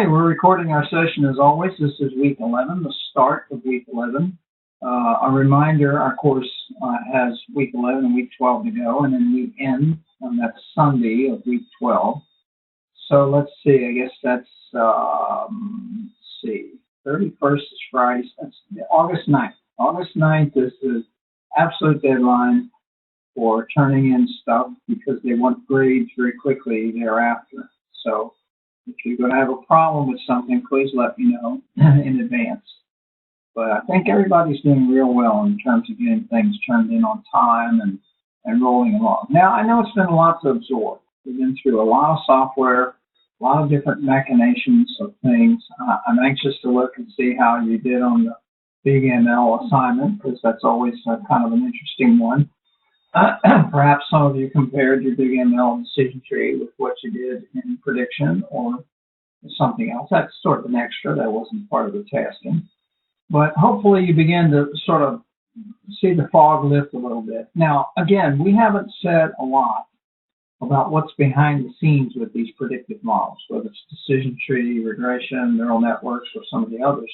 Okay, we're recording our session as always. This is week 11, the start of week 11. A reminder, our course has week 11 and week 12 to go, and then we end on that Sunday of week 12. So let's see, I guess that's, 31st is Friday, that's August 9th. August 9th is the absolute deadline for turning in stuff because they want grades very quickly thereafter. So if you're going to have a problem with something, please let me know in advance. But I think everybody's doing real well in terms of getting things turned in on time and rolling along. Now, I know it's been a lot to absorb. We've been through a lot of software, a lot of different machinations of things. I'm anxious to look and see how you did on the Big ML assignment, because that's always kind of an interesting one. Perhaps some of you compared your Big ML decision tree with what you did in prediction or something else. That's sort of an extra. That wasn't part of the tasking. But hopefully you begin to sort of see the fog lift a little bit. Now, again, we haven't said a lot about what's behind the scenes with these predictive models, whether it's decision tree, regression, neural networks, or some of the others.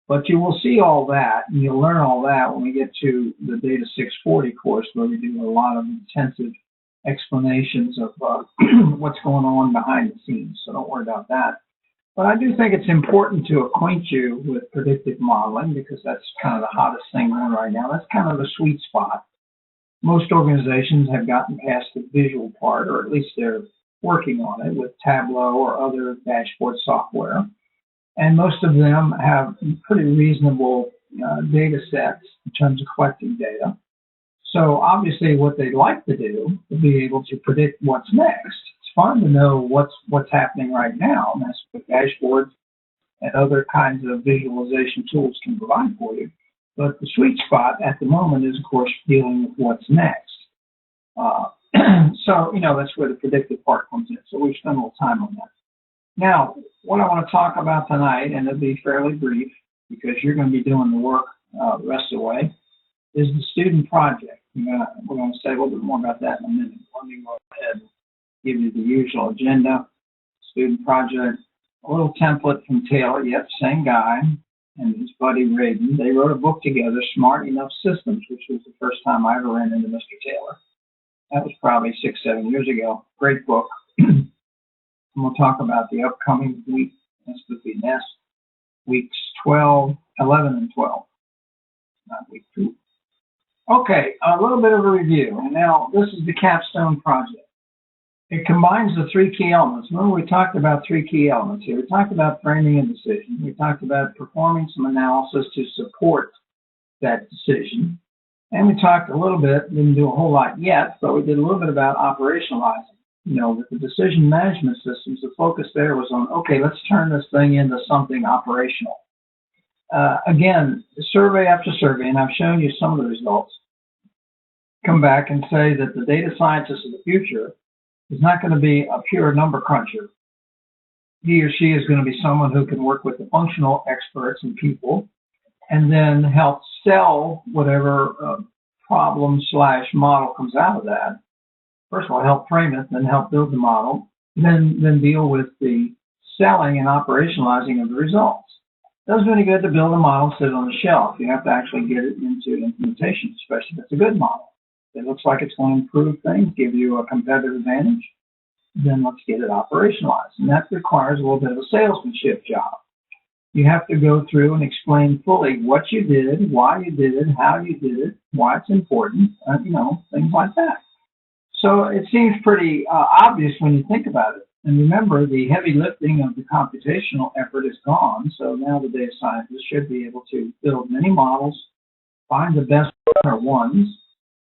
But you will see all that, and you'll learn all that when we get to the Data610 course, where we do a lot of intensive explanations of what's going on behind the scenes. So don't worry about that. But I do think it's important to acquaint you with predictive modeling, because that's kind of the hottest thing on right now. That's kind of the sweet spot. Most organizations have gotten past the visual part, or at least they're working on it with Tableau or other dashboard software. And most of them have pretty reasonable data sets in terms of collecting data. So obviously what they'd like to do is be able to predict what's next. It's fun to know what's happening right now, and that's what dashboards and other kinds of visualization tools can provide for you. But the sweet spot at the moment is, of course, dealing with what's next. So, that's where the predictive part comes in. So we've spent a little time on that. Now, what I want to talk about tonight, and it'll be fairly brief because you're going to be doing the work the rest of the way, is the student project. We're going to say a little bit more about that in a minute. Let me go ahead and give you the usual agenda. Student project, a little template from Taylor, yep, same guy, and his buddy Raiden. They wrote a book together, Smart Enough Systems, which was the first time I ever ran into Mr. Taylor. That was probably 6-7 years ago. Great book. And we'll talk about the upcoming week. This would be next weeks 11 and 12, not week 2. Okay, a little bit of a review. And now this is the capstone project. It combines the 3 key elements. Remember, we talked about 3 key elements here. We talked about framing a decision. We talked about performing some analysis to support that decision. And we talked a little bit, didn't do a whole lot yet, but we did a little bit about operationalizing. With the decision management systems, the focus there was on, okay, let's turn this thing into something operational. Again, survey after survey, and I've shown you some of the results, come back and say that the data scientist of the future is not going to be a pure number cruncher. He or she is going to be someone who can work with the functional experts and people and then help sell whatever problem/model comes out of that. First of all, help frame it, then help build the model, then deal with the selling and operationalizing of the results. It doesn't do any good to build a model, sit on the shelf. You have to actually get it into implementation, especially if it's a good model. If it looks like it's going to improve things, give you a competitive advantage, then let's get it operationalized. And that requires a little bit of a salesmanship job. You have to go through and explain fully what you did, why you did it, how you did it, why it's important, things like that. So it seems pretty obvious when you think about it. And remember, the heavy lifting of the computational effort is gone, so now the data scientist should be able to build many models, find the best ones,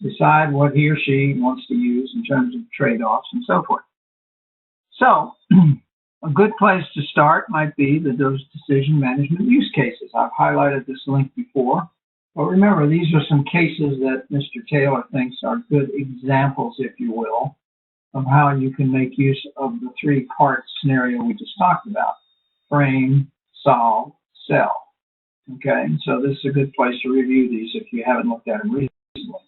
decide what he or she wants to use in terms of trade-offs and so forth. So a good place to start might be those decision management use cases. I've highlighted this link before. But remember, these are some cases that Mr. Taylor thinks are good examples, if you will, of how you can make use of the 3-part scenario we just talked about: frame, solve, sell. Okay, so this is a good place to review these if you haven't looked at them recently.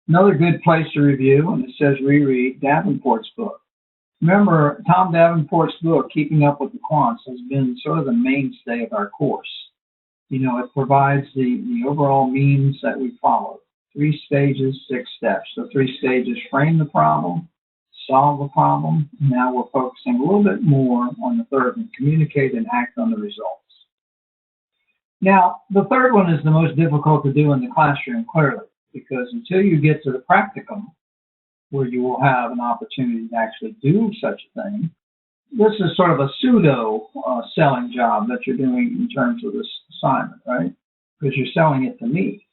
Another good place to review, and it says reread, Davenport's book. Remember, Tom Davenport's book, Keeping Up with the Quants, has been sort of the mainstay of our course. You know, it provides the overall means that we follow. 3 stages, 6 steps. So 3 stages: frame the problem, solve the problem. Now we're focusing a little bit more on the third one: communicate and act on the results. Now, the third one is the most difficult to do in the classroom, clearly, because until you get to the practicum, where you will have an opportunity to actually do such a thing, this is sort of a pseudo selling job that you're doing in terms of this assignment, right? Because you're selling it to me.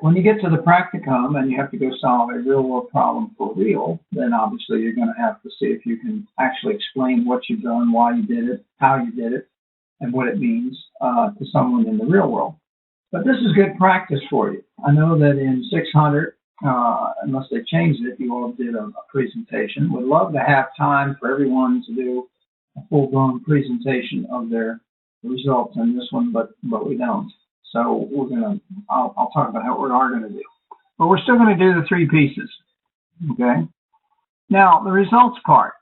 When you get to the practicum and you have to go solve a real world problem for real, then obviously you're going to have to see if you can actually explain what you've done, why you did it, how you did it, and what it means to someone in the real world. But this is good practice for you. I know that in 600, unless they changed it, you all did a presentation. Would love to have time for everyone to do a full-blown presentation of their results in this one, but we don't. So I'll talk about what we are going to do. But we're still going to do the 3 pieces, okay? Now, the results part.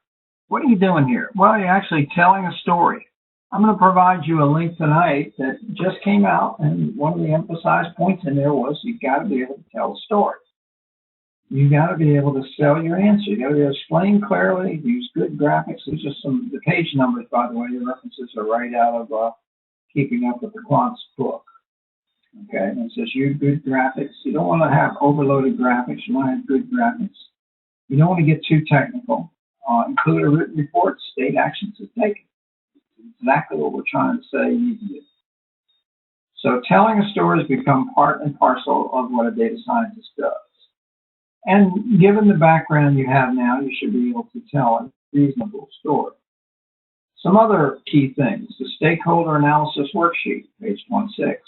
What are you doing here? Well, you're actually telling a story. I'm going to provide you a link tonight that just came out, and one of the emphasized points in there was you've got to be able to tell a story. You got to be able to sell your answer. You got to be able to explain clearly, use good graphics. These are the page numbers, by the way. The references are right out of Keeping Up with the Quants book. Okay, and it says use good graphics. You don't want to have overloaded graphics. You want to have good graphics. You don't want to get too technical. Include a written report, state actions to take. Exactly what we're trying to say you need to do. So telling a story has become part and parcel of what a data scientist does. And given the background you have now, you should be able to tell a reasonable story. Some other key things: the stakeholder analysis worksheet, page 26.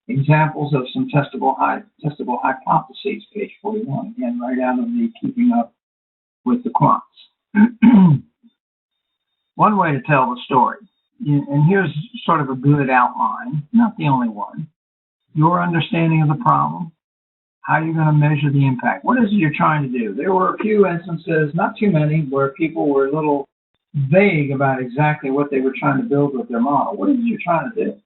Examples of some testable hypotheses, page 41. Again, right out of the Keeping Up with the Quants. One way to tell the story, and here's sort of a good outline, not the only one: your understanding of the problem, how you're going to measure the impact. What is it you're trying to do? There were a few instances, not too many, where people were a little vague about exactly what they were trying to build with their model. What is it you're trying to do?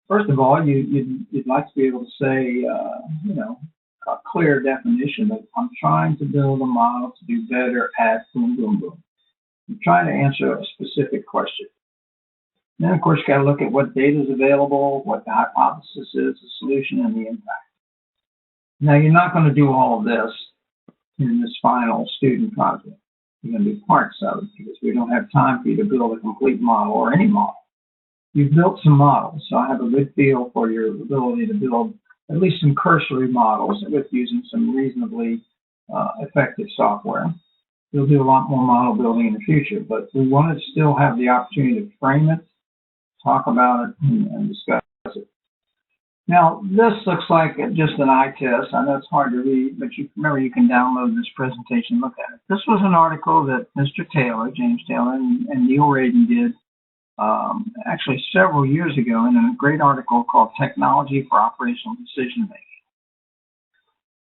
First of all, you'd like to be able to say, a clear definition that I'm trying to build a model to do better at boom, boom, boom. You're trying to answer a specific question. Then, of course, you got to look at what data is available, what the hypothesis is, the solution, and the impact. Now, you're not going to do all of this in this final student project. You're going to do parts of it because we don't have time for you to build a complete model or any model. You've built some models, so I have a good feel for your ability to build at least some cursory models with using some reasonably effective software. You'll do a lot more model building in the future, but we want to still have the opportunity to frame it, talk about it, and discuss it. Now, this looks like just an eye test. I know it's hard to read, but remember you can download this presentation and look at it. This was an article that Mr. Taylor, James Taylor, and Neil Radin did actually several years ago in a great article called Technology for Operational Decision Making.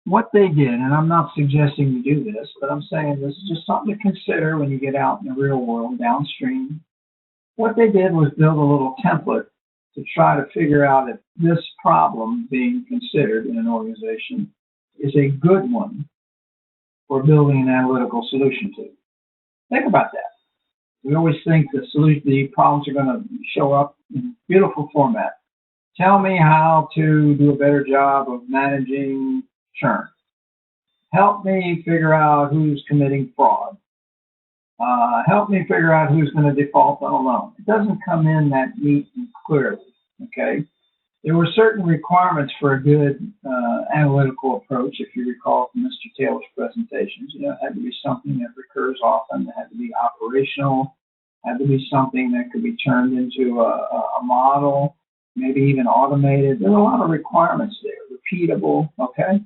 What they did, and I'm not suggesting you do this, but I'm saying this is just something to consider when you get out in the real world downstream. What they did was build a little template to try to figure out if this problem being considered in an organization is a good one for building an analytical solution to. Think about that. We always think the problems are going to show up in beautiful format. Tell me how to do a better job of managing churn. Help me figure out who's committing fraud. Help me figure out who's going to default on a loan. It doesn't come in that neat and clearly, okay? There were certain requirements for a good analytical approach, if you recall from Mr. Taylor's presentations. You know, it had to be something that recurs often. It had to be operational. It had to be something that could be turned into a model, maybe even automated. There were a lot of requirements there, repeatable, okay?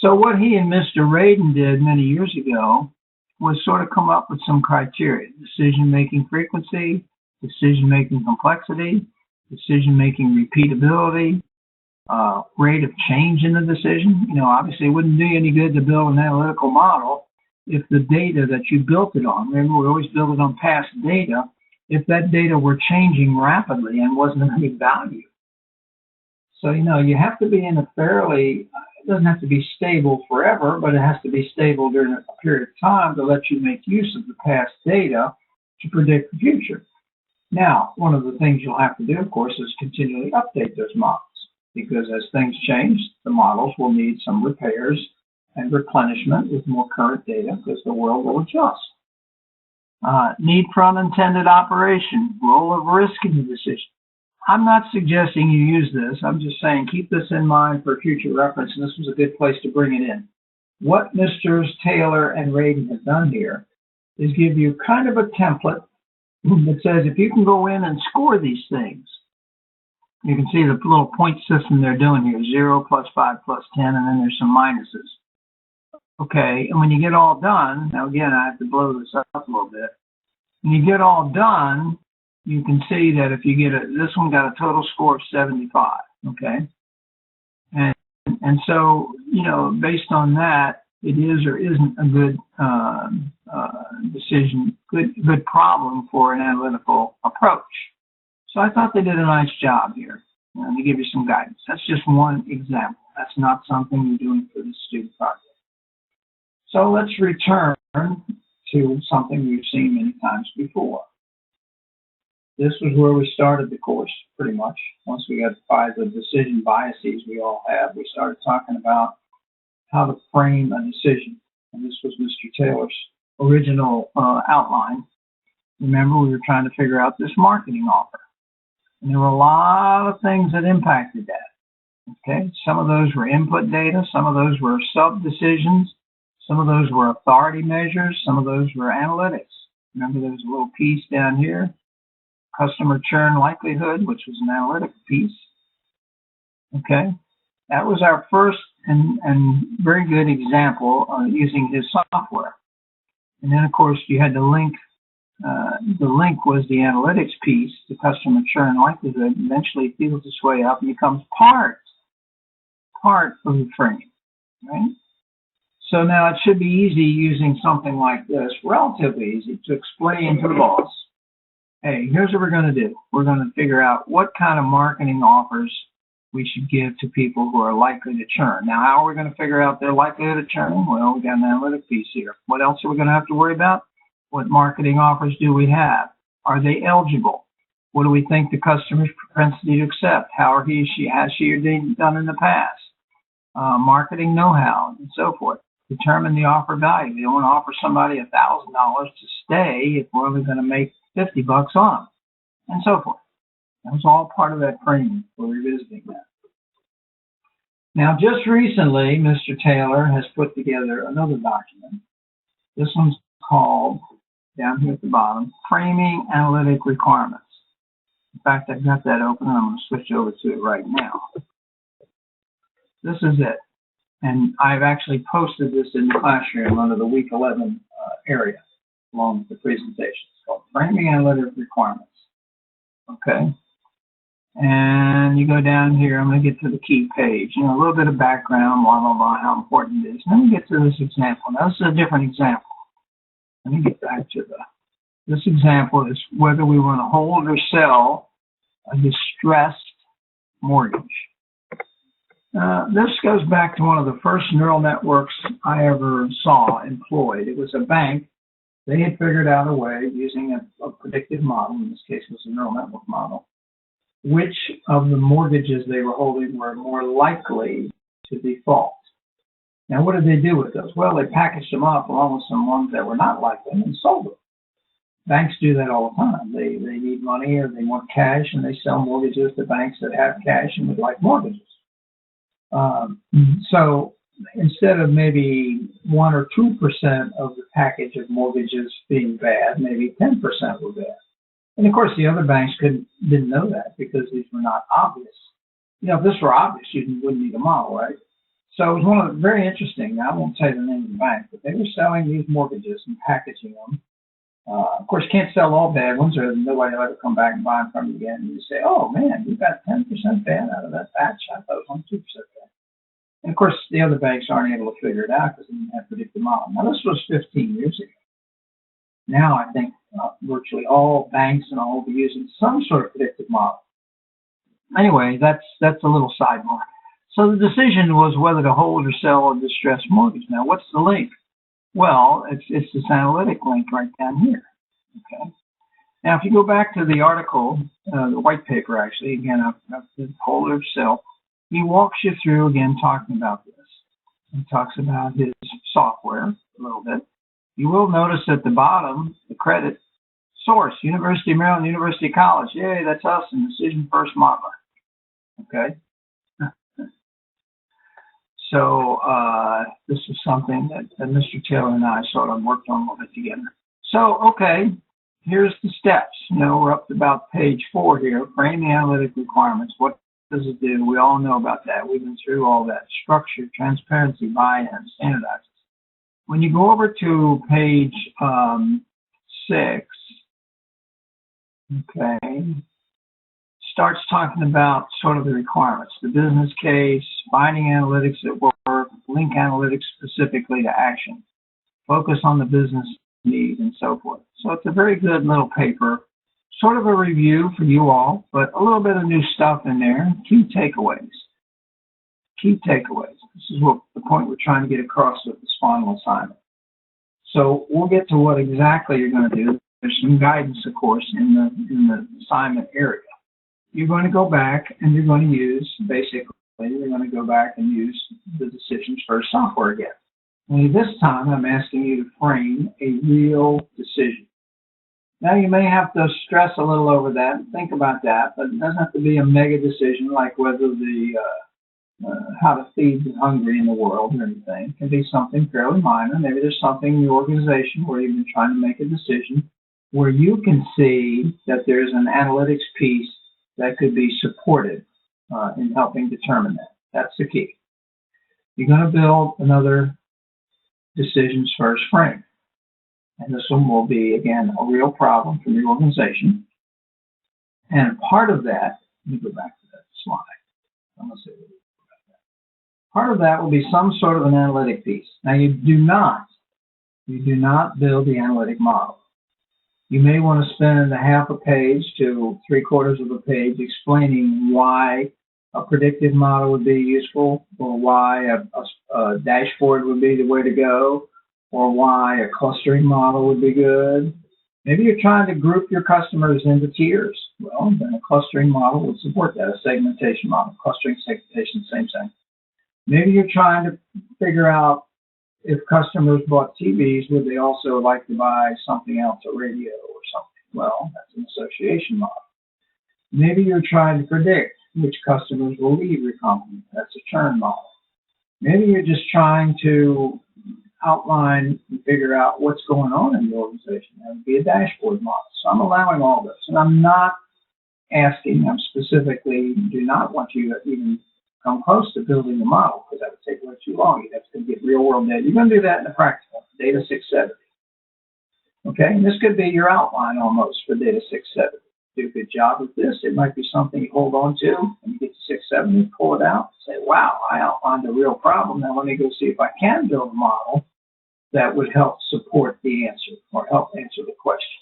So what he and Mr. Radin did many years ago was sort of come up with some criteria: decision-making frequency, decision-making complexity, decision-making repeatability, rate of change in the decision. You know, obviously it wouldn't do you any good to build an analytical model if the data that you built it on, remember we always build it on past data, if that data were changing rapidly and wasn't of any value. So, you have to be in a fairly, it doesn't have to be stable forever, but it has to be stable during a period of time to let you make use of the past data to predict the future. Now, one of the things you'll have to do, of course, is continually update those models, because as things change, the models will need some repairs and replenishment with more current data because the world will adjust. Need for unintended operation, role of risk in the decision. I'm not suggesting you use this. I'm just saying keep this in mind for future reference, and this was a good place to bring it in. What Mr. Taylor and Radin have done here is give you kind of a template that says if you can go in and score these things, you can see the little point system they're doing here, 0, +5, +10, and then there's some minuses. Okay, and when you get all done, now again, I have to blow this up a little bit. When you get all done, you can see that if you get this one got a total score of 75, okay? And so, based on that, it is or isn't a good decision, good problem for an analytical approach. So I thought they did a nice job here to give you some guidance. That's just one example. That's not something you're doing for the student project. So let's return to something we've seen many times before. This was where we started the course, pretty much. Once we got by the decision biases we all have, we started talking about how to frame a decision. And this was Mr. Taylor's original outline. Remember, we were trying to figure out this marketing offer. And there were a lot of things that impacted that. Okay, some of those were input data, some of those were sub-decisions, some of those were authority measures, some of those were analytics. Remember, there was a little piece down here, customer churn likelihood, which was an analytic piece. Okay, that was our first and very good example of using his software. And then, of course, you had the link. The link was the analytics piece, the customer churn likelihood. Eventually, it feels its way up and becomes part of the frame, right? So now it should be easy using something like this, relatively easy, to explain to the boss, hey, here's what we're going to do. We're going to figure out what kind of marketing offers we should give to people who are likely to churn. Now, how are we going to figure out their likelihood of churning? Well, we got an analytic piece here. What else are we going to have to worry about? What marketing offers do we have? Are they eligible? What do we think the customer's propensity to accept? How has she or they done in the past? Marketing know-how and so forth. Determine the offer value. We don't want to offer somebody $1,000 to stay if we're only going to make $50 on them, and so forth. That was all part of that framing. We're revisiting that. Now, just recently, Mr. Taylor has put together another document. This one's called, down here at the bottom, Framing Analytic Requirements. In fact, I've got that open, and I'm going to switch over to it right now. This is it. And I've actually posted this in the classroom under the week 11 area, along with the presentation. It's called Framing Analytic Requirements. Okay. And you go down here, I'm going to get to the key page. A little bit of background, blah, blah, blah, how important it is. Let me get to this example. Now, this is a different example. Let me get back to this example is whether we want to hold or sell a distressed mortgage. This goes back to one of the first neural networks I ever saw employed. It was a bank. They had figured out a way using a predictive model, in this case it was a neural network model, which of the mortgages they were holding were more likely to default. Now, what did they do with those? Well, they packaged them up along with some ones that were not likely and sold them. Banks do that all the time. They need money or they want cash, and they sell mortgages to banks that have cash and would like mortgages. So instead of maybe 1 or 2% of the package of mortgages being bad, maybe 10% were bad. And of course, the other banks didn't know that because these were not obvious. If this were obvious, you wouldn't need a model, right? So it was one of the very interesting. Now, I won't say the name of the bank, but they were selling these mortgages and packaging them. Of course, you can't sell all bad ones, or nobody will ever come back and buy them from you again. And you say, "Oh man, you got 10% bad out of that batch. I thought it was only 2% bad." And of course, the other banks aren't able to figure it out because they didn't have predictive model. Now, this was 15 years ago. Now, I think virtually all banks and all will be using some sort of predictive model. Anyway, that's a little sidebar. So the decision was whether to hold or sell a distressed mortgage. Now, what's the link? Well, it's this analytic link right down here. Okay. Now, if you go back to the article, the white paper, actually, again, of the hold or sell, he walks you through, again, talking about this. He talks about his software a little bit. You will notice at the bottom, the credit source, University of Maryland, University College. Yay, that's us in Decision First Modeler. Okay. So this is something that Mr. Taylor and I sort of worked on a little bit together. So, okay, here's the steps. You know, we're up to about page 4 here. Frame the analytic requirements. What does it do? We all know about that. We've been through all that. Structure, transparency, buy-in, standardizes. When you go over to page 6, okay, starts talking about sort of the requirements, the business case, finding analytics that work, link analytics specifically to action, focus on the business need, and so forth. So it's a very good little paper, sort of a review for you all, but a little bit of new stuff in there. Key takeaways. Key takeaways. This is what the point we're trying to get across with this final assignment. So we'll get to what exactly you're going to do. There's some guidance, of course, in the assignment area. You're going to go back and you're going to use, basically, you're going to go back and use the Decisions First software again. Only this time, I'm asking you to frame a real decision. Now, you may have to stress a little over that and think about that, but it doesn't have to be a mega decision like whether how to feed the hungry in the world or anything. It can be something fairly minor. Maybe there's something in your organization where you've been trying to make a decision where you can see that there's an analytics piece that could be supported in helping determine that. That's the key. You're going to build another Decisions First frame. And this one will be, again, a real problem for your organization. And part of that, let me go back to that slide. I'm going to say that. Part of that will be some sort of an analytic piece. Now, you do not build the analytic model. You may want to spend a half a page to 3/4 of a page explaining why a predictive model would be useful, or why a dashboard would be the way to go, or why a clustering model would be good. Maybe you're trying to group your customers into tiers. Well, then a clustering model would support that, a segmentation model. Clustering, segmentation, same thing. Maybe you're trying to figure out if customers bought TVs, would they also like to buy something else, a radio or something? Well, that's an association model. Maybe you're trying to predict which customers will leave your company. That's a churn model. Maybe you're just trying to outline and figure out what's going on in the organization. That would be a dashboard model. So I'm allowing all this. And I'm specifically do not want you to even come close to building the model, because that would take way too long. You'd have to get real world data. You're going to do that in the practical, Data610. Okay, and this could be your outline almost for Data610. Do a good job with this. It might be something you hold on to, and you get to 6-7, you pull it out, say, wow, I outlined a real problem. Now let me go see if I can build a model that would help support the answer or help answer the question.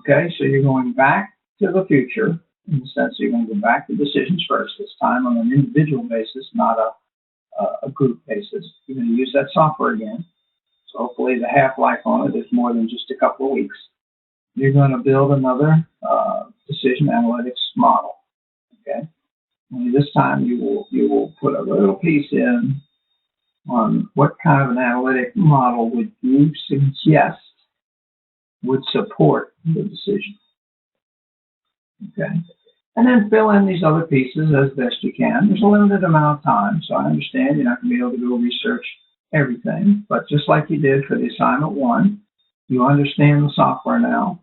Okay, so you're going back to the future, in the sense you're going to go back to Decisions First, this time on an individual basis, not a group basis. You're going to use that software again. So hopefully the half-life on it is more than just a couple of weeks. You're going to build another decision analytics model. Okay, and this time you will put a little piece in on what kind of an analytic model would you suggest would support the decision. Okay, and then fill in these other pieces as best you can. There's a limited amount of time, so I understand you're not going to be able to go research everything, but just like you did for the assignment 1, you understand the software now.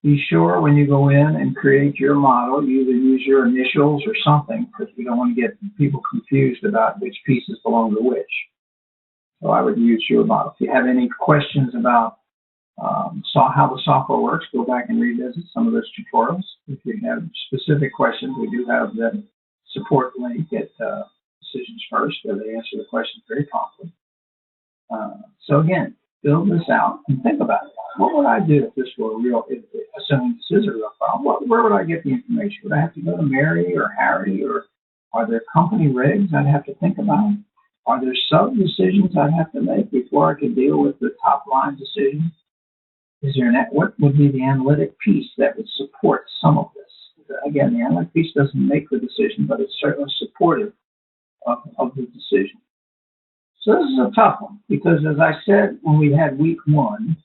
Be sure when you go in and create your model, you either use your initials or something, because we don't want to get people confused about which pieces belong to which. So I would use your model. If you have any questions about how the software works, go back and revisit some of those tutorials. If you have specific questions, we do have the support link at decisions first, where they answer the questions very promptly. So again, build this out and think about it. What would I do if this were a real, assuming this is a real problem? Where would I get the information? Would I have to go to Mary or Harry, or are there company regs I'd have to think about? Are there sub-decisions I'd have to make before I could deal with the top-line decision? Is there what would be the analytic piece that would support some of this? Again, the analytic piece doesn't make the decision, but it's certainly supportive of the decision. So this is a tough one, because as I said when we had week one,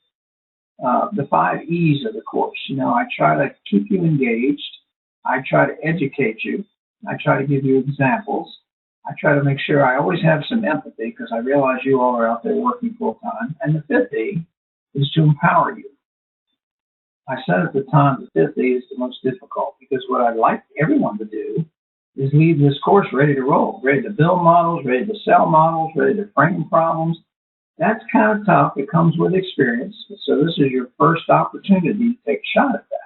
the 5 E's of the course, I try to keep you engaged. I try to educate you. I try to give you examples. I try to make sure I always have some empathy, because I realize you all are out there working full time. And the 5th E is to empower you. I said at the time the 5th E is the most difficult, because what I'd like everyone to do is leave this course ready to roll, ready to build models, ready to sell models, ready to frame problems. That's kind of tough. It comes with experience. So this is your first opportunity to take a shot at that.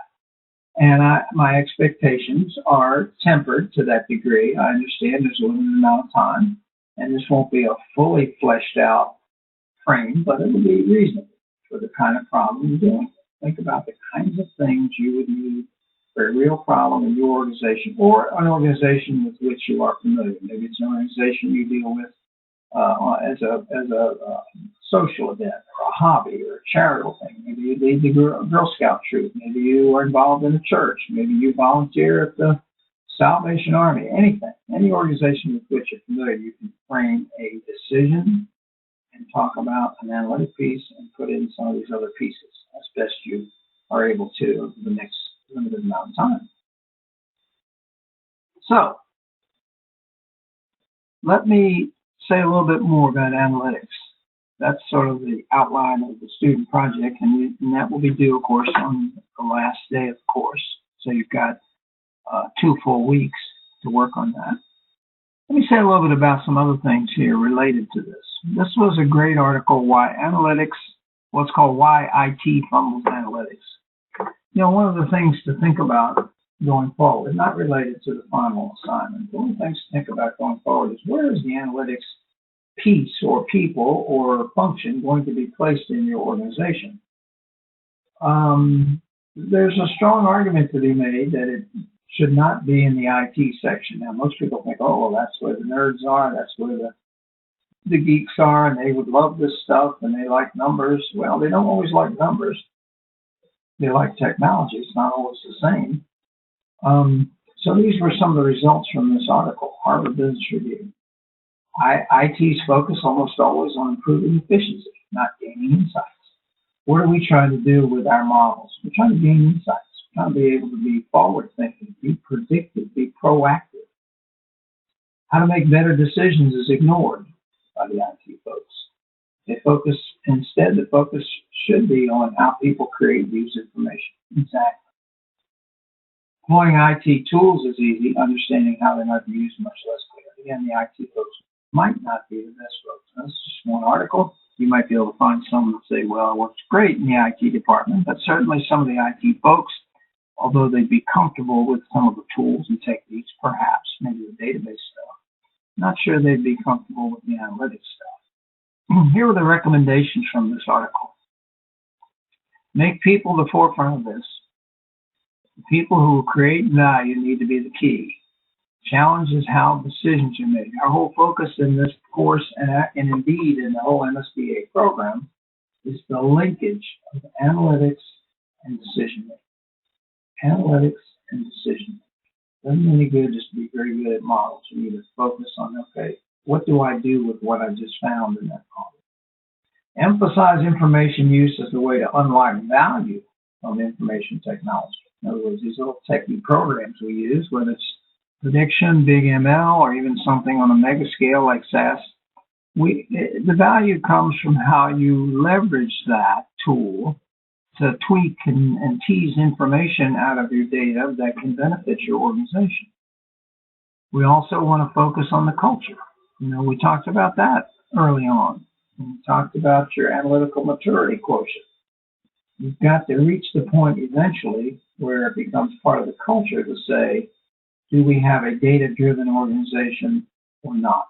And my expectations are tempered to that degree. I understand there's a limited amount of time, and this won't be a fully fleshed out frame, but it will be reasonable for the kind of problem you're doing. Think about the kinds of things you would need for a real problem in your organization, or an organization with which you are familiar. Maybe it's an organization you deal with as a social event, or a hobby, or a charitable thing. Maybe you lead the Girl Scout troop. Maybe you are involved in a church. Maybe you volunteer at the Salvation Army. Anything, any organization with which you're familiar, you can frame a decision and talk about an analytic piece and put in some of these other pieces as best you are able to over the next limited amount of time. So let me say a little bit more about analytics. That's sort of the outline of the student project, and that will be due, of course, on the last day of the course. So you've got 2 full weeks to work on that. Let me say a little bit about some other things here related to this. This was a great article, Why Analytics, what's called Why IT Fumbles Analytics. One of the things to think about going forward, not related to the final assignment, but one of the things to think about going forward is, where is the analytics piece or people or function going to be placed in your organization? There's a strong argument to be made that it should not be in the IT section. Now, most people think, oh, well, that's where the nerds are, that's where the geeks are, and they would love this stuff, and they like numbers. Well, they don't always like numbers. They like technology. It's not always the same. So these were some of the results from this article, Harvard Business Review. IT's focus almost always on improving efficiency, not gaining insights. What are we trying to do with our models? We're trying to gain insights. We're trying to be able to be forward-thinking, be predictive, be proactive. How to make better decisions is ignored by the IT folks. Instead, the focus should be on how people create and use information. Exactly. Deploying IT tools is easy. Understanding how they might be used much less clear. Again, the IT folks might not be the best folks. That's just one article. You might be able to find someone who say, well, it works great in the IT department, but certainly some of the IT folks, although they'd be comfortable with some of the tools and techniques, perhaps, maybe the database stuff, not sure they'd be comfortable with the analytics stuff. Here are the recommendations from this article. Make people the forefront of this. The people who will create value need to be the key. Challenge is how decisions are made. Our whole focus in this course, and indeed in the whole MSBA program, is the linkage of analytics and decision making. Analytics and decision making. Doesn't any good just to be very good at models. You need to focus on, okay, what do I do with what I just found in that model? Emphasize information use as a way to unlock value of information technology. In other words, these little techie programs we use, whether it's prediction, big ML, or even something on a mega scale like SAS, the value comes from how you leverage that tool to tweak and tease information out of your data that can benefit your organization. We also want to focus on the culture. We talked about that early on. We talked about your analytical maturity quotient. You've got to reach the point eventually where it becomes part of the culture to say, do we have a data-driven organization or not?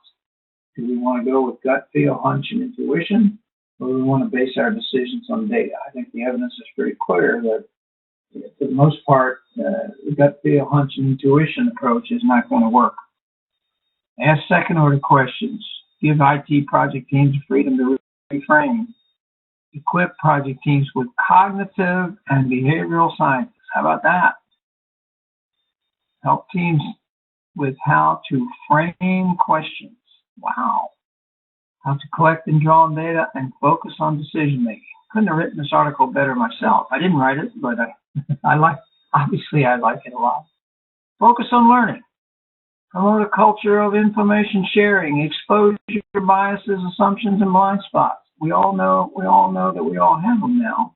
Do we want to go with gut feel, hunch, and intuition, or do we want to base our decisions on data? I think the evidence is pretty clear that for the most part, the gut feel, hunch, and intuition approach is not going to work. Ask second-order questions. Give IT project teams freedom to reframe. Equip project teams with cognitive and behavioral scientists. How about that? Help teams with how to frame questions. Wow. How to collect and draw on data and focus on decision making. Couldn't have written this article better myself. I didn't write it, but I like it a lot. Focus on learning. Promote a culture of information sharing. Expose your biases, assumptions, and blind spots. We all know that we all have them now.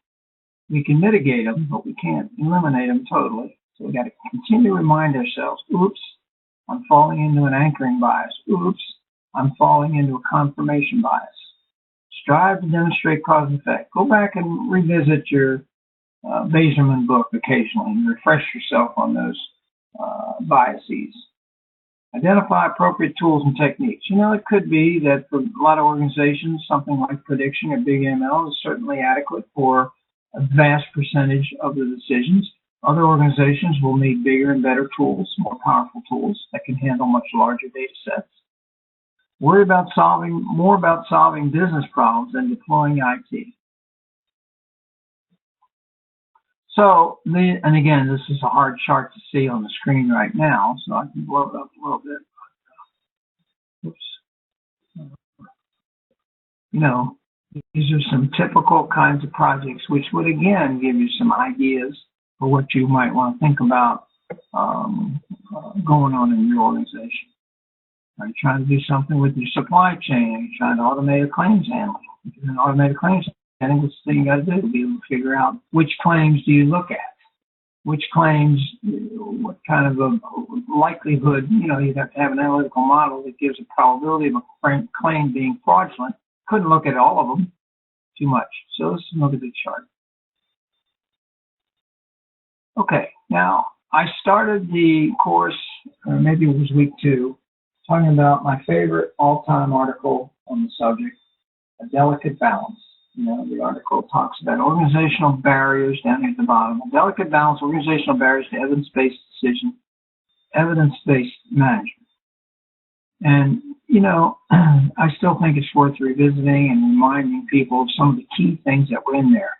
We can mitigate them, but we can't eliminate them totally. So we got to continue to remind ourselves, oops, I'm falling into an anchoring bias. Oops, I'm falling into a confirmation bias. Strive to demonstrate cause and effect. Go back and revisit your Baserman book occasionally and refresh yourself on those biases. Identify appropriate tools and techniques. It could be that for a lot of organizations, something like prediction or big ML is certainly adequate for a vast percentage of the decisions. Other organizations will need bigger and better tools, more powerful tools that can handle much larger data sets. Worry about more about solving business problems than deploying IT. So, and again, this is a hard chart to see on the screen right now, so I can blow it up a little bit. Oops. These are some typical kinds of projects which would, again, give you some ideas for what you might want to think about going on in your organization. Are you trying to do something with your supply chain? Are you trying to automate a claims handling? If you're going to automate a claims handling, what's the thing you got to do to be able to figure out which claims do you look at? Which claims, what kind of a likelihood, you'd have to have an analytical model that gives a probability of a claim being fraudulent. Couldn't look at all of them too much. So let's look at the chart. Okay, now I started the course, or maybe it was week 2, talking about my favorite all-time article on the subject, A Delicate Balance. The article talks about organizational barriers down here at the bottom. A delicate balance, organizational barriers to evidence-based decision, evidence-based management. And, I still think it's worth revisiting and reminding people of some of the key things that were in there.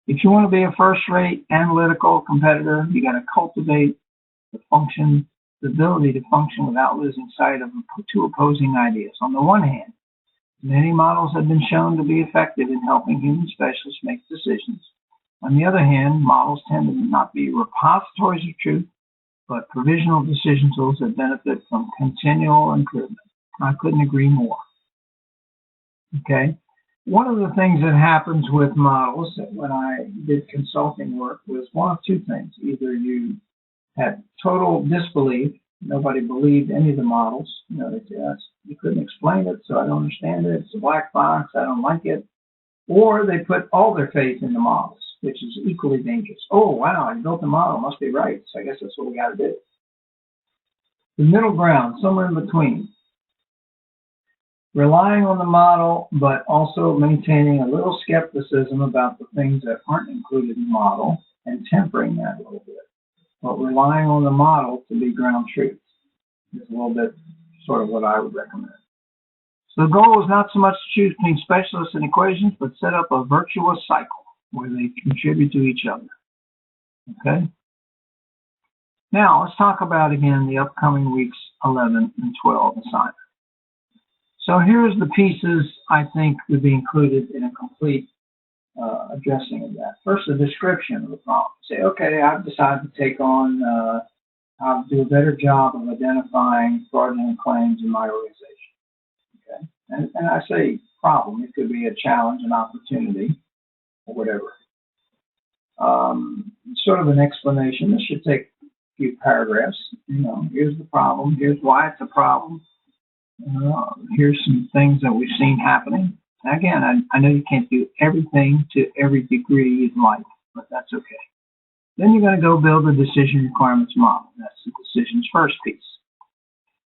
If you want to be a first-rate analytical competitor, you got to cultivate the ability to function without losing sight of two opposing ideas. On the one hand, many models have been shown to be effective in helping human specialists make decisions. On the other hand, models tend to not be repositories of truth, but provisional decision tools that benefit from continual improvement. I couldn't agree more. Okay? One of the things that happens with models when I did consulting work was one of two things. Either you had total disbelief, nobody believed any of the models. You couldn't explain it, so I don't understand it. It's a black box, I don't like it. Or they put all their faith in the models, which is equally dangerous. Oh, wow, you built the model, must be right, so I guess that's what we got to do. The middle ground, somewhere in between. Relying on the model, but also maintaining a little skepticism about the things that aren't included in the model and tempering that a little bit. But relying on the model to be ground truth is a little bit sort of what I would recommend. So the goal is not so much to choose between specialists and equations, but set up a virtuous cycle where they contribute to each other. Okay? Now, let's talk about, again, the upcoming weeks 11 and 12 assignment. So here's the pieces I think would be included in a complete addressing of that. First, a description of the problem. Say, okay, I've decided to take on, I'll do a better job of identifying fraudulent claims in my organization. Okay, and I say problem. It could be a challenge, an opportunity, or whatever. Sort of an explanation. This should take a few paragraphs. Here's the problem. Here's why it's a problem. Here's some things that we've seen happening. Again, I know you can't do everything to every degree in life, but that's okay. Then you're going to go build a decision requirements model. That's the decisions first piece.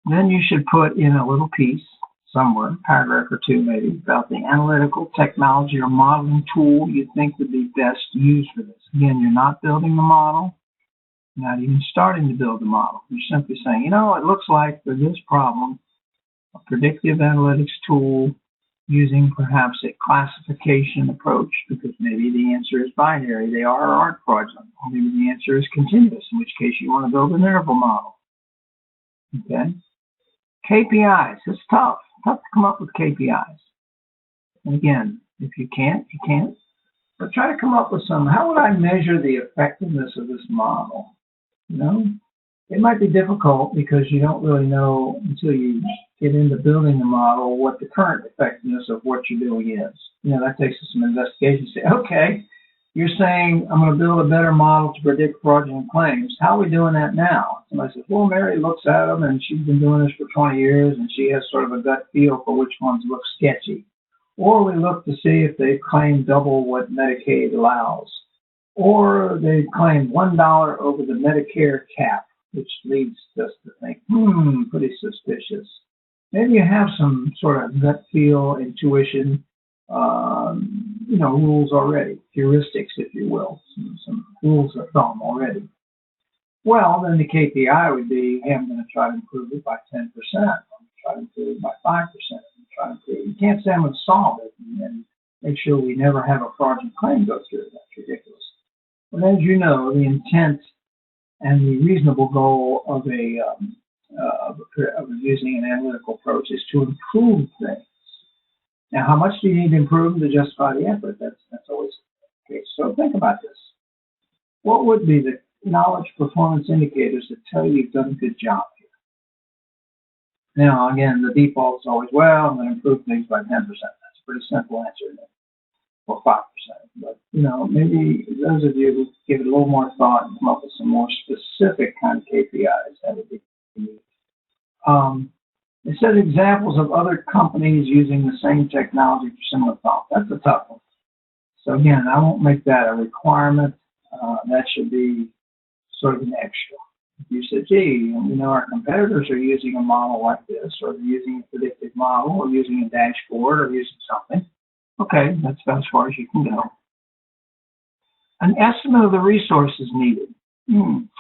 Then you should put in a little piece somewhere, paragraph or two maybe, about the analytical technology or modeling tool you think would be best used for this. Again, you're not building the model, not even starting to build the model. You're simply saying, you know, it looks like for this problem, a predictive analytics tool using perhaps a classification approach, because maybe the answer is binary, they are or aren't fraudulent. Or maybe the answer is continuous, in which case you want to build an interval model. Okay? KPIs. It's tough. Tough to come up with KPIs. And again, if you can't, you can't. But try to come up with some. How would I measure the effectiveness of this model? You know, it might be difficult because you don't really know until you get into building the model what the current effectiveness of what you're doing is. You know, that takes some investigation. Say, okay, you're saying I'm going to build a better model to predict fraudulent claims. How are we doing that now? Somebody says, well, Mary looks at them and she's been doing this for 20 years and she has sort of a gut feel for which ones look sketchy. Or we look to see if they claim double what Medicaid allows. Or they claim $1 over the Medicare cap, which leads us to think, pretty suspicious. Maybe you have some sort of gut feel, intuition, rules already, heuristics, if you will, some rules of thumb already. Well, then the KPI would be, hey, I'm going to try to improve it by 10%. I'm going to try to improve it by 5%. I'm going to try to improve it. You can't say I'm going to solve it and make sure we never have a fraudulent claim go through. That's ridiculous. But as you know, the intent and the reasonable goal of using an analytical approach is to improve things. Now, how much do you need to improve to justify the effort? That's always the case. So think about this. What would be the knowledge performance indicators that tell you you've done a good job here? Now, again, the default is always, well, I'm going to improve things by 10%. That's a pretty simple answer, or 5%. But, maybe those of you who give it a little more thought and come up with some more specific kind of KPIs, that would be neat. It says examples of other companies using the same technology for similar problems. That's a tough one. So again, I won't make that a requirement. That should be sort of an extra. If you say, gee, our competitors are using a model like this, or they're using a predictive model, or using a dashboard, or using something. Okay, that's about as far as you can go. An estimate of the resources needed.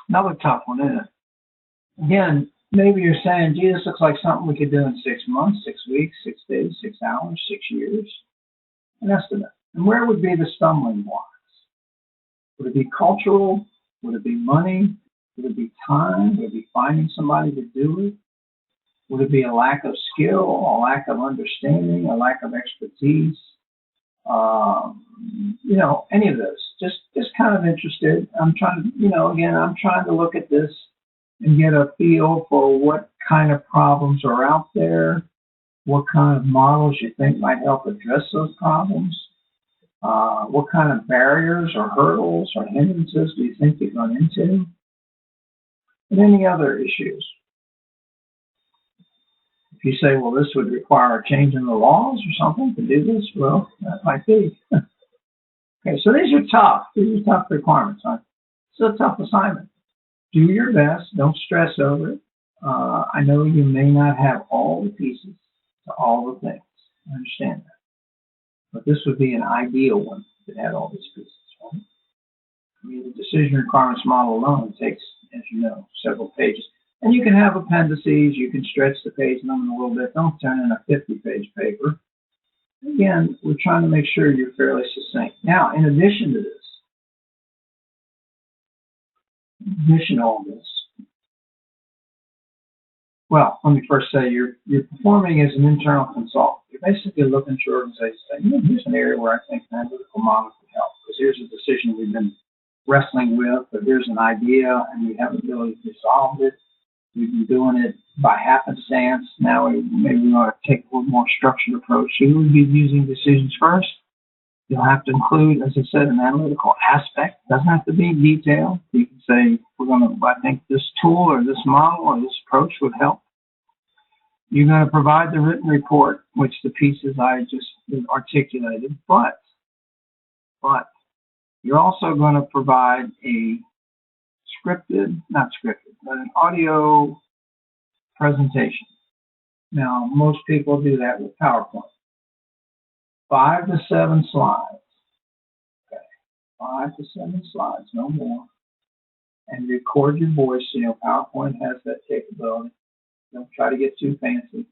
Another tough one, isn't it? Again, maybe you're saying, gee, this looks like something we could do in 6 months, 6 weeks, 6 days, 6 hours, 6 years. An estimate. And where would be the stumbling blocks? Would it be cultural? Would it be money? Would it be time? Would it be finding somebody to do it? Would it be a lack of skill, a lack of understanding, a lack of expertise? Any of those. Just kind of interested. I'm trying to, I'm trying to look at this and get a feel for what kind of problems are out there, what kind of models you think might help address those problems, what kind of barriers or hurdles or hindrances do you think you'd run into, and any other issues. If you say, well, this would require a change in the laws or something to do this, well, that might be. Okay, so these are tough. These are tough requirements. It's a tough assignment. Do your best. Don't stress over it. I know you may not have all the pieces to all the things. I understand that. But this would be an ideal one that had all these pieces, right? I mean, the decision requirements model alone takes, as you know, several pages. And you can have appendices. You can stretch the page number a little bit. Don't turn in a 50-page paper. Again, we're trying to make sure you're fairly succinct. Now, in addition to all this, well, let me first say you're performing as an internal consultant. You're basically looking to your organization and saying, here's an area where I think analytical models could help, because here's a decision we've been wrestling with, but here's an idea and we haven't really resolved it. We've been doing it by happenstance. Now maybe we want to take a little more structured approach. So you would be using decisions first. You'll have to include, as I said, an analytical aspect. It doesn't have to be detailed. You can say, I think this tool or this model or this approach would help. You're going to provide the written report, which the pieces I just articulated, but you're also going to provide a not scripted, but an audio presentation. Now, most people do that with PowerPoint. 5 to 7 slides. Okay, 5 to 7 slides, no more. And record your voice. You know, PowerPoint has that capability. Don't try to get too fancy.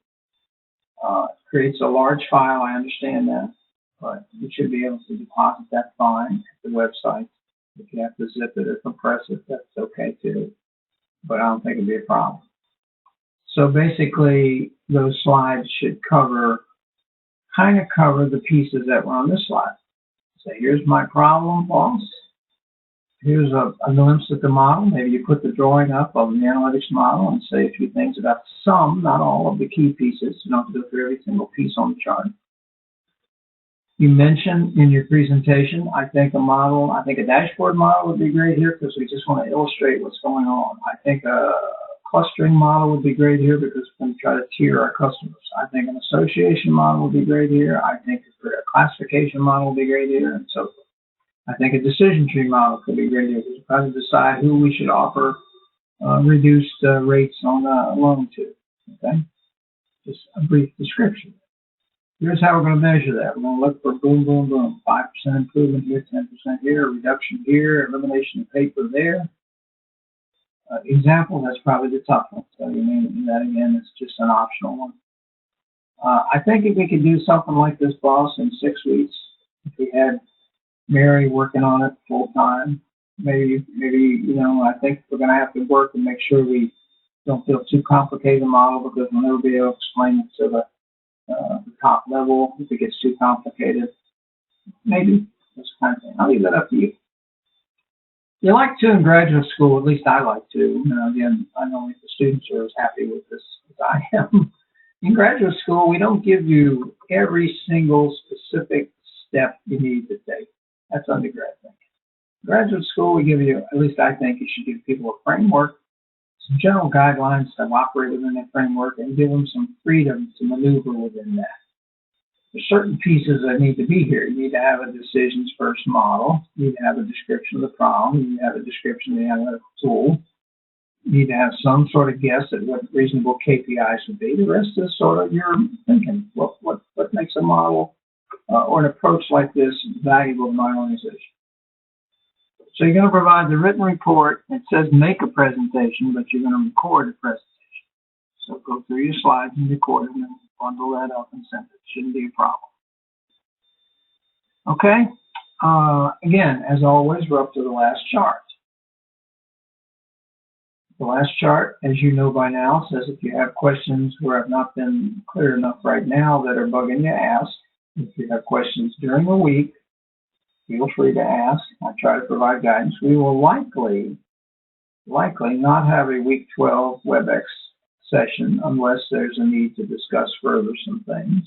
It creates a large file, I understand that, but you should be able to deposit that fine at the website. If you have to zip it or compress it, that's okay too, but I don't think it'd be a problem. So basically, those slides should kind of cover the pieces that were on this slide. So here's my problem, boss. Here's a glimpse at the model. Maybe you put the drawing up of the analytics model and say a few things about some, not all, of the key pieces. You don't have to go through every single piece on the chart. You mentioned in your presentation, I think a dashboard model would be great here because we just want to illustrate what's going on. I think a clustering model would be great here because we're going to try to tier our customers. I think an association model would be great here. I think a classification model would be great here, and so forth. I think a decision tree model could be great here because we're trying to decide who we should offer reduced rates on a loan to. Okay, just a brief description. Here's how we're going to measure that. We're going to look for boom, boom, boom. 5% improvement here, 10% here, reduction here, elimination of paper there. Example, that's probably the tough one. So you may do that again. It's just an optional one. I think if we could do something like this, boss, in 6 weeks, if we had Mary working on it full time, maybe, you know, I think we're going to have to work and make sure we don't feel too complicated a model because we'll never be able to explain it to the top level if it gets too complicated. Maybe this kind of thing. I'll leave that up to you. You like to in graduate school, at least I like to. Again, I know if the students are as happy with this as I am. In graduate school, we don't give you every single specific step you need to take. That's undergrad thinking. Graduate school, we give you, at least I think you should give people a framework, some general guidelines to operate within that framework, and give them some freedom to maneuver within that. There's certain pieces that need to be here. You need to have a decisions first model. You need to have a description of the problem. You need to have a description of the analytical tool. You need to have some sort of guess at what reasonable KPIs would be. The rest is sort of your thinking. What makes a model or an approach like this valuable to my organization? So you're going to provide the written report. It says make a presentation, but you're going to record a presentation. So go through your slides and record them and bundle that up and send it. Shouldn't be a problem. Okay. Again, as always, we're up to the last chart. The last chart, as you know by now, says if you have questions where I've not been clear enough right now that are bugging you, ask. If you have questions during the week, feel free to ask. I try to provide guidance. We will likely not have a week 12 WebEx session unless there's a need to discuss further some things.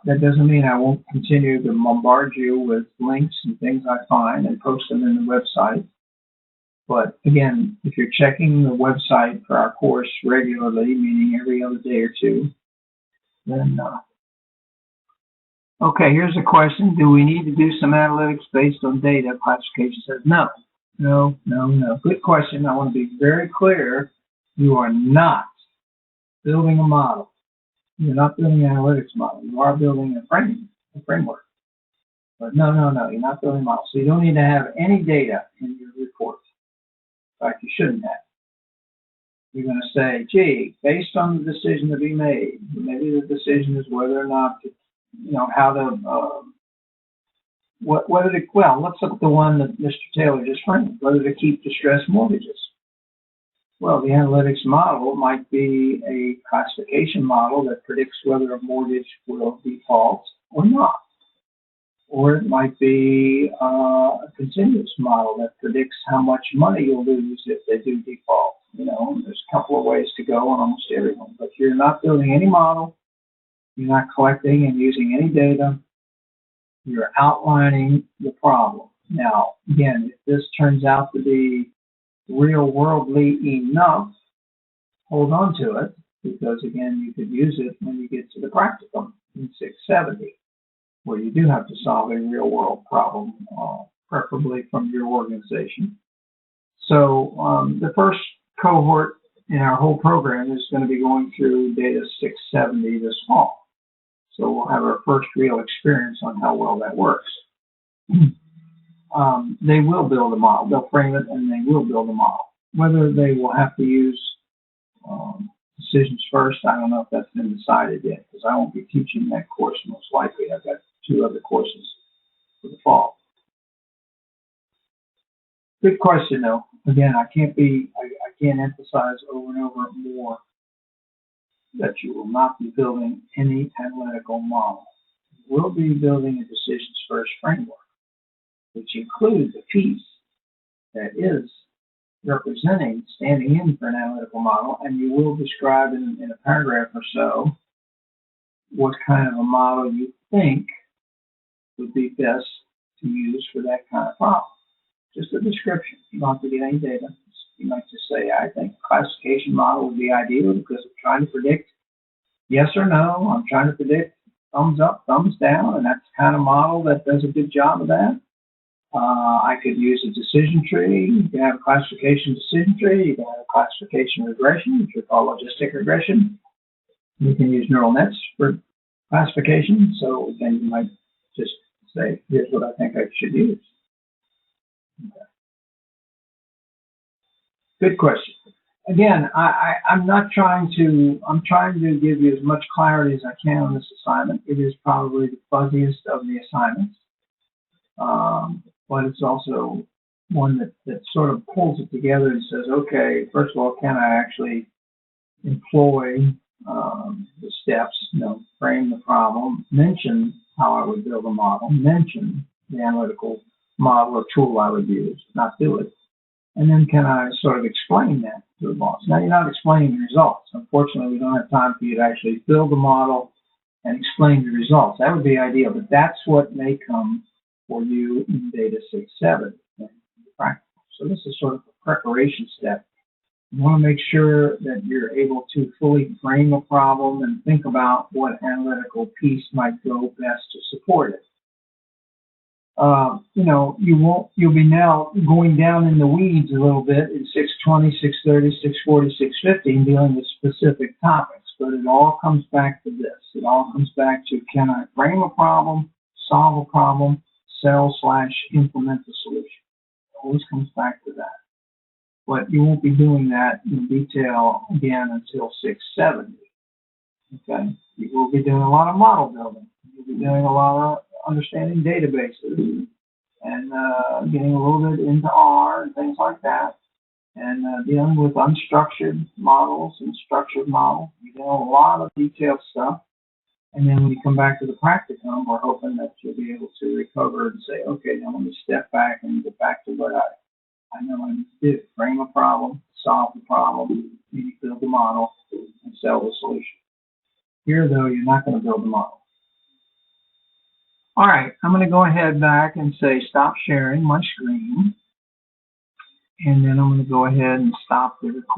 That doesn't mean I won't continue to bombard you with links and things I find and post them in the website. But again, if you're checking the website for our course regularly, meaning every other day or two, then okay, here's a question. Do we need to do some analytics based on data? Classification says no. No. Good question. I want to be very clear. You are not building a model. You're not building an analytics model. You are building a framework. But no, you're not building a model. So you don't need to have any data in your report. In fact, you shouldn't have. You're going to say, gee, based on the decision to be made, maybe the decision is whether or not to, how to, well, let's look at the one that Mr. Taylor just framed, whether to keep distressed mortgages. Well, the analytics model might be a classification model that predicts whether a mortgage will default or not. Or it might be a continuous model that predicts how much money you'll lose if they do default. There's a couple of ways to go on almost everyone. But you're not building any model. You're not collecting and using any data. You're outlining the problem. Now, again, if this turns out to be real-worldly enough, hold on to it, because, again, you could use it when you get to the practicum in 670, where you do have to solve a real-world problem, preferably from your organization. So the first cohort in our whole program is going to be going through Data 670 this fall. So we'll have our first real experience on how well that works. They will build a model. They'll frame it and they will build a model. Whether they will have to use decisions first, I don't know if that's been decided yet, because I won't be teaching that course most likely. I've got 2 other courses for the fall. Good question, though. Again, I can't emphasize over and over more that you will not be building any analytical model. You will be building a decisions first framework, which includes a piece that is representing, standing in for an analytical model, and you will describe in a paragraph or so what kind of a model you think would be best to use for that kind of problem. Just a description. You don't have to get any data. You might just say, I think a classification model would be ideal because I'm trying to predict yes or no. I'm trying to predict thumbs up, thumbs down, and that's the kind of model that does a good job of that. I could use a decision tree. You can have a classification decision tree. You can have a classification regression, which we call logistic regression. You can use neural nets for classification. So then you might just say, here's what I think I should use. Okay. Good question. Again, I'm trying to give you as much clarity as I can on this assignment. It is probably the fuzziest of the assignments. But it's also one that sort of pulls it together and says, okay, first of all, can I actually employ the steps, frame the problem, mention how I would build a model, mention the analytical model or tool I would use, not do it. And then can I sort of explain that to the boss? Now, you're not explaining the results. Unfortunately, we don't have time for you to actually build a model and explain the results. That would be ideal, but that's what may come for you in Data 6.7. So this is sort of a preparation step. You want to make sure that you're able to fully frame a problem and think about what analytical piece might go best to support it. You'll be now going down in the weeds a little bit in 620, 630, 640, 650, dealing with specific topics. But it all comes back to this. It all comes back to, can I frame a problem, solve a problem, sell/implement the solution? It always comes back to that. But you won't be doing that in detail again until 670. Okay? You will be doing a lot of model building. You'll be doing a lot of understanding databases and getting a little bit into R and things like that, and dealing with unstructured models and structured models. You do a lot of detailed stuff. And then when you come back to the practicum, we're hoping that you'll be able to recover and say, okay, now let me step back and get back to what I know I need to do. Frame a problem, solve the problem, maybe build a model, and sell the solution. Here, though, you're not going to build a model. All right, I'm going to go ahead back and say stop sharing my screen. And then I'm going to go ahead and stop the recording.